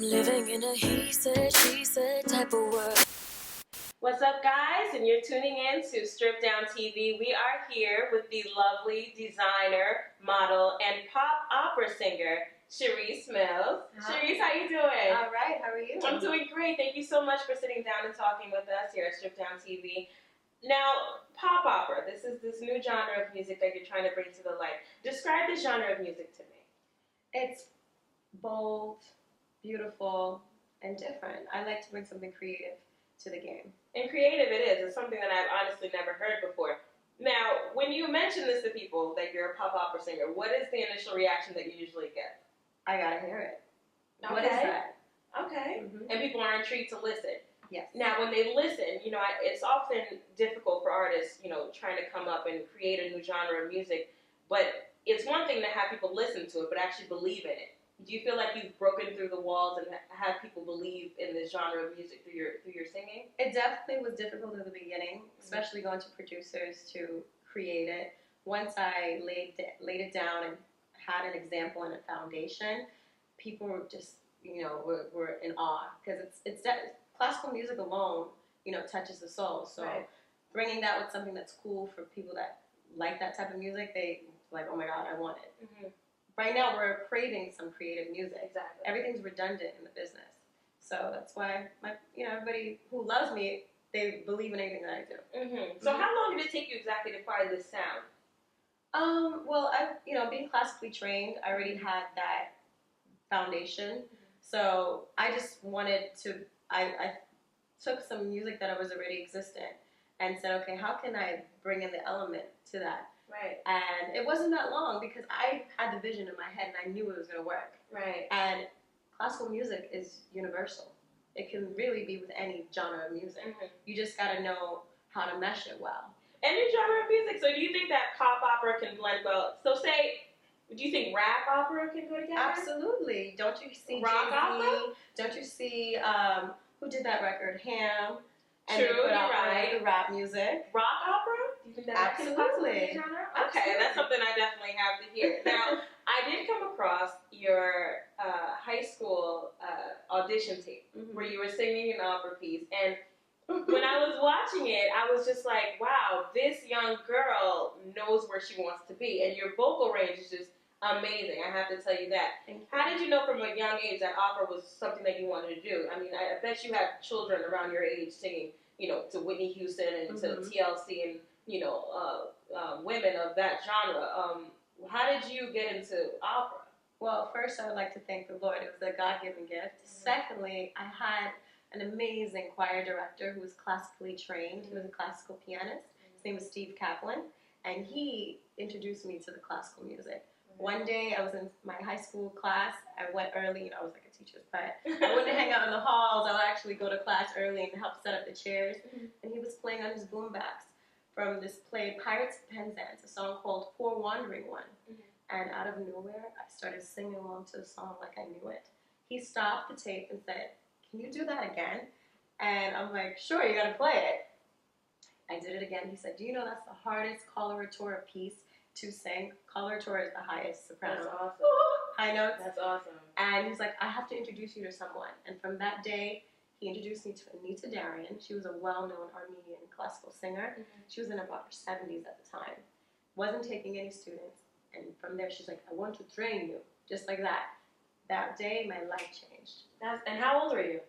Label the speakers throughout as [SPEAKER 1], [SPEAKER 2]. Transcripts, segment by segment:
[SPEAKER 1] living in a he said, she said type of world.
[SPEAKER 2] What's up, guys? And you're tuning in to Strip Down TV. We are here with the lovely designer, model, and pop opera singer, Charisse Mills.
[SPEAKER 3] Hi.
[SPEAKER 2] Charisse, how you doing?
[SPEAKER 3] All right, how are you?
[SPEAKER 2] I'm doing great. Thank you so much for sitting down and talking with us here at Strip Down TV. Now, pop opera, this is this new genre of music that you're trying to bring to the light. Describe this genre of music to me.
[SPEAKER 3] It's bold, beautiful, and different. I like to bring something creative to the game.
[SPEAKER 2] And creative it is. It's something that I've honestly never heard before. Now, when you mention this to people, that you're a pop opera singer, what is the initial reaction that you usually get?
[SPEAKER 3] I gotta hear it.
[SPEAKER 2] Okay.
[SPEAKER 3] What is that?
[SPEAKER 2] Okay.
[SPEAKER 3] Mm-hmm.
[SPEAKER 2] And people are intrigued to listen.
[SPEAKER 3] Yes.
[SPEAKER 2] Now, when they listen, it's often difficult for artists, trying to come up and create a new genre of music. But it's one thing to have people listen to it, but actually believe in it. Do you feel like you've broken through the walls and have people believe in this genre of music through your singing?
[SPEAKER 3] It definitely was difficult at the beginning, especially going to producers to create it. Once I laid it down and had an example and a foundation, people were just, were in awe, because it's classical music alone, touches the soul. So
[SPEAKER 2] right.
[SPEAKER 3] Bringing that with something that's cool for people that like that type of music, they like, oh my God, I want it.
[SPEAKER 2] Mm-hmm.
[SPEAKER 3] Right now, we're craving some creative music.
[SPEAKER 2] Exactly.
[SPEAKER 3] Everything's redundant in the business, so that's why everybody who loves me, they believe in anything that I do.
[SPEAKER 2] Mm-hmm. So how long did it take you exactly to acquire this sound?
[SPEAKER 3] Well, being classically trained, I already had that foundation. So I just wanted to. I took some music that was already existent and said, okay, how can I bring in the element to that?
[SPEAKER 2] Right.
[SPEAKER 3] And it wasn't that long because I had the vision in my head and I knew it was going to work.
[SPEAKER 2] Right.
[SPEAKER 3] And classical music is universal. It can really be with any genre of music.
[SPEAKER 2] Mm-hmm.
[SPEAKER 3] You just got to know how to mesh it well.
[SPEAKER 2] Any genre of music. So do you think that pop opera can blend well? So do you think rap opera can go together?
[SPEAKER 3] Absolutely. Don't you see
[SPEAKER 2] rock
[SPEAKER 3] Jay-Z?
[SPEAKER 2] opera?
[SPEAKER 3] Don't you see who did that record? Ham. And
[SPEAKER 2] True,
[SPEAKER 3] they put out
[SPEAKER 2] you're right.
[SPEAKER 3] The rap music.
[SPEAKER 2] Rock opera? Do you think that can possibly be a genre? Okay,
[SPEAKER 3] Absolutely.
[SPEAKER 2] that's something I definitely have to hear. Now, I did come across your high school audition tape where you were singing an opera piece, and when I was watching it, I was just like, wow, this young girl knows where she wants to be, and your vocal range is just amazing. I have to tell you that.
[SPEAKER 3] Thank you.
[SPEAKER 2] How did you know from a young age that opera was something that you wanted to do? I mean, I bet you had children around your age singing, to Whitney Houston and to TLC and, women of that genre. How did you get into opera?
[SPEAKER 3] Well, first, I would like to thank the Lord. It was a God-given gift. Secondly, I had an amazing choir director who was classically trained. He was a classical pianist. His name was Steve Kaplan, and he introduced me to the classical music. One day, I was in my high school class. I went early. I was like a teacher's pet. I wouldn't hang out in the halls. I would actually go to class early and help set up the chairs. And he was playing on his boombacks from this play, Pirates of Penzance, a song called Poor Wandering One. And out of nowhere, I started singing along to the song like I knew it. He stopped the tape and said, "Can you do that again?" And I'm like, "Sure, you gotta play it." I did it again. He said, "Do you know that's the hardest coloratura piece to sing?" Coloratura is the highest soprano.
[SPEAKER 2] That's awesome.
[SPEAKER 3] High notes.
[SPEAKER 2] That's awesome.
[SPEAKER 3] And he's like, "I have to introduce you to someone." And from that day, he introduced me to Anita Darian. She was a well-known Armenian classical singer. She was in about her 70s at the time. Wasn't taking any students. And from there, she's like, "I want to train you." Just like that. That day, my life changed.
[SPEAKER 2] And how old were you?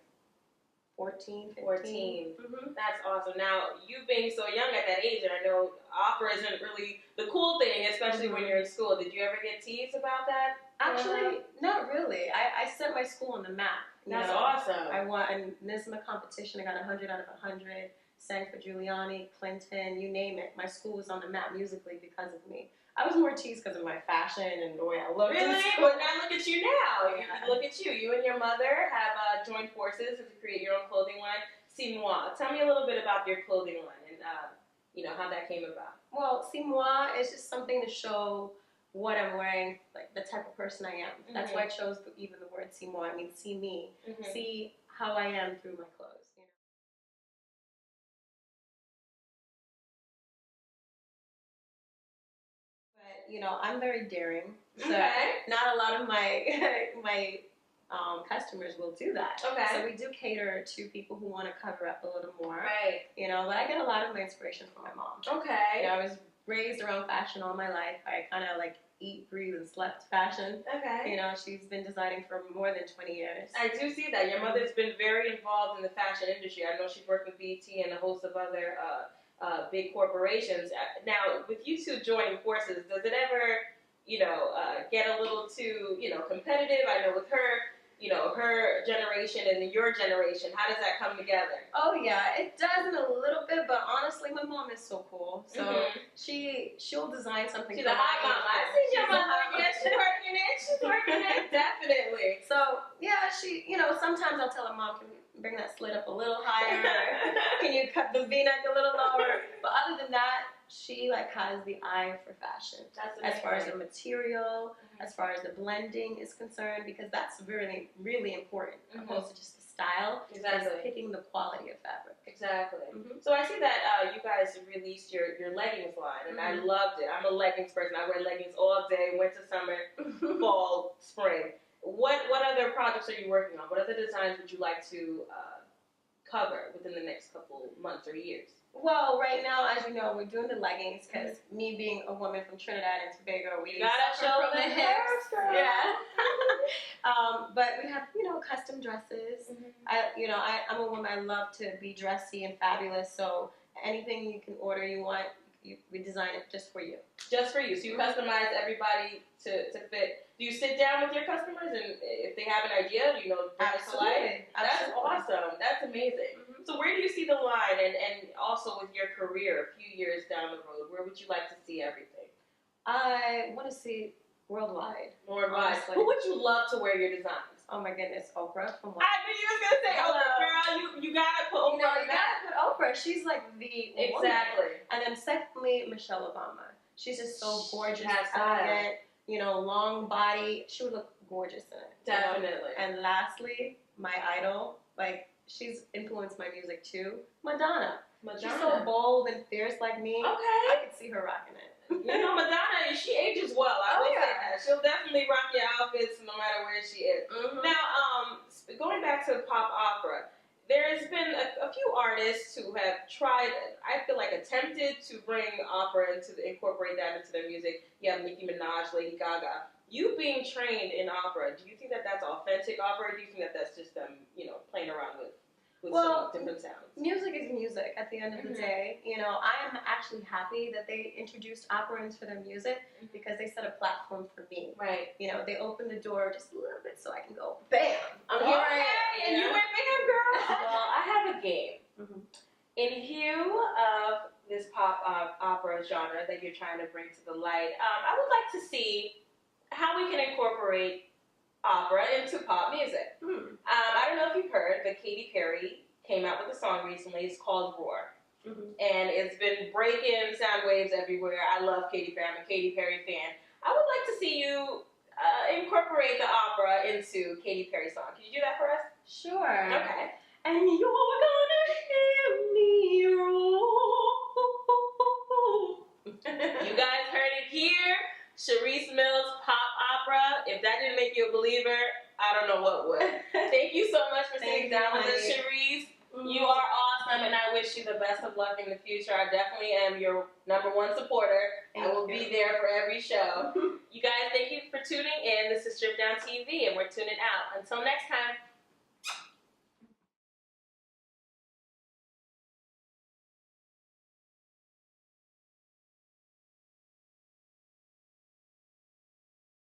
[SPEAKER 3] 14, 15.
[SPEAKER 2] 14. That's awesome. Now, you being so young at that age, and I know opera isn't really the cool thing, especially when you're in school. Did you ever get teased about that?
[SPEAKER 3] Actually, not really. I set my school on the map.
[SPEAKER 2] That's awesome.
[SPEAKER 3] I won a NISMA competition. I got 100 out of 100. Sang for Giuliani, Clinton, you name it. My school was on the map musically because of me. I was more teased because of my fashion and the way I looked.
[SPEAKER 2] Really? But now look at you now. Yeah. Look at you. You and your mother have joined forces to create your own clothing line, Cmoi. Tell me a little bit about your clothing line and how that came about.
[SPEAKER 3] Well, Cmoi is just something to show what I'm wearing, like the type of person I am. That's why I chose even the word Cmoi. I mean, see me, see how I am through my clothes. But I'm very daring. So not a lot of my customers will do that.
[SPEAKER 2] Okay.
[SPEAKER 3] So we do cater to people who want to cover up a little more.
[SPEAKER 2] Right.
[SPEAKER 3] You know, but I get a lot of my inspiration from my mom.
[SPEAKER 2] Okay.
[SPEAKER 3] You know, I was raised around fashion all my life. I kind of like eat, breathe, and slept fashion.
[SPEAKER 2] Okay.
[SPEAKER 3] You know, she's been designing for more than 20 years.
[SPEAKER 2] I do see that. Your mother's been very involved in the fashion industry. I know she's worked with BT and a host of other big corporations. Now, with you two joining forces, does it ever, get a little too, competitive? I know with her, her generation and your generation, how does that come together?
[SPEAKER 3] Oh yeah, it does in a little bit, but honestly, my mom is so cool. So she'll design something.
[SPEAKER 2] She's a hot mama. I see your mama. Yes, she's working it. She's working it. Definitely.
[SPEAKER 3] So yeah, she, sometimes I'll tell her, Mom, can we bring that slit up a little higher? Or can you cut the V-neck a little lower? But other than that, she has the eye for fashion.
[SPEAKER 2] That's
[SPEAKER 3] as far as the material, as far as the blending is concerned, because that's really, really important, opposed to just the style.
[SPEAKER 2] Exactly.
[SPEAKER 3] Is picking the quality of fabric.
[SPEAKER 2] Exactly. So I see that you guys released your leggings line, and I loved it. I'm a leggings person. I wear leggings all day, winter, summer, fall, spring. What other projects are you working on? What other designs would you like to cover within the next couple months or years?
[SPEAKER 3] Well, right now, as you know, we're doing the leggings because me being a woman from Trinidad and Tobago, we
[SPEAKER 2] gotta
[SPEAKER 3] suffer
[SPEAKER 2] show
[SPEAKER 3] from the
[SPEAKER 2] the
[SPEAKER 3] hips.
[SPEAKER 2] girl.
[SPEAKER 3] Yeah. But we have, custom dresses. I'm a woman. I love to be dressy and fabulous. So anything you can order, we design it just for you.
[SPEAKER 2] Just for you. So you customize everybody to fit. Do you sit down with your customers and if they have an idea, bring it to life? That's awesome. That's amazing. So where do you see the line and also with your career a few years down the road, where would you like to see everything?
[SPEAKER 3] I want to see worldwide.
[SPEAKER 2] Worldwide.
[SPEAKER 3] Honestly.
[SPEAKER 2] Who would you love to wear your designs?
[SPEAKER 3] Oh my goodness, Oprah. From
[SPEAKER 2] I knew you was going to say Oprah, girl. You got to put Oprah
[SPEAKER 3] you gotta put Oprah. She's like the woman.
[SPEAKER 2] Exactly.
[SPEAKER 3] And then secondly, Michelle Obama. She's just so gorgeous,
[SPEAKER 2] Has
[SPEAKER 3] elegant, long body. She would look gorgeous in it.
[SPEAKER 2] Definitely.
[SPEAKER 3] And lastly, my idol, she's influenced my music too, Madonna. She's so bold and fierce like me.
[SPEAKER 2] Okay.
[SPEAKER 3] I could see her rocking it.
[SPEAKER 2] Madonna, she ages well. I will say that. She'll definitely rock your outfits no matter where she is. Now, going back to pop opera, there has been a few artists who have tried, I feel like attempted to bring opera incorporate that into their music. You have Nicki Minaj, Lady Gaga. You being trained in opera, do you think that that's authentic opera, or do you think that that's just them, playing around with some different sounds?
[SPEAKER 3] Music is music at the end of the day. I'm actually happy that they introduced opera into their music because they set a platform for me.
[SPEAKER 2] Right.
[SPEAKER 3] They opened the door just a little bit so I can go, bam! I'm
[SPEAKER 2] Here
[SPEAKER 3] here.
[SPEAKER 2] I am, and you went bam, girl. Well, I have a game. In view of this pop opera genre that you're trying to bring to the light, I would like to see how we can incorporate opera into pop music. I don't know if you've heard, but Katy Perry came out with a song recently. It's called Roar. And it's been breaking sound waves everywhere. I love Katy Perry. I'm a Katy Perry fan. I would like to see you incorporate the opera into Katy Perry's song. Can you do that for us?
[SPEAKER 3] Sure.
[SPEAKER 2] Okay.
[SPEAKER 3] And you're gonna hear me roar.
[SPEAKER 2] You guys heard it here. Charisse Mills, pop opera. If that didn't make you a believer, I don't know what would. Thank you so much for sitting down with us, Charisse. You are awesome, and I wish you the best of luck in the future. I definitely am your #1 supporter. I will be there for every show. You guys, thank you for tuning in. This is Strip Down TV, and we're tuning out. Until next time.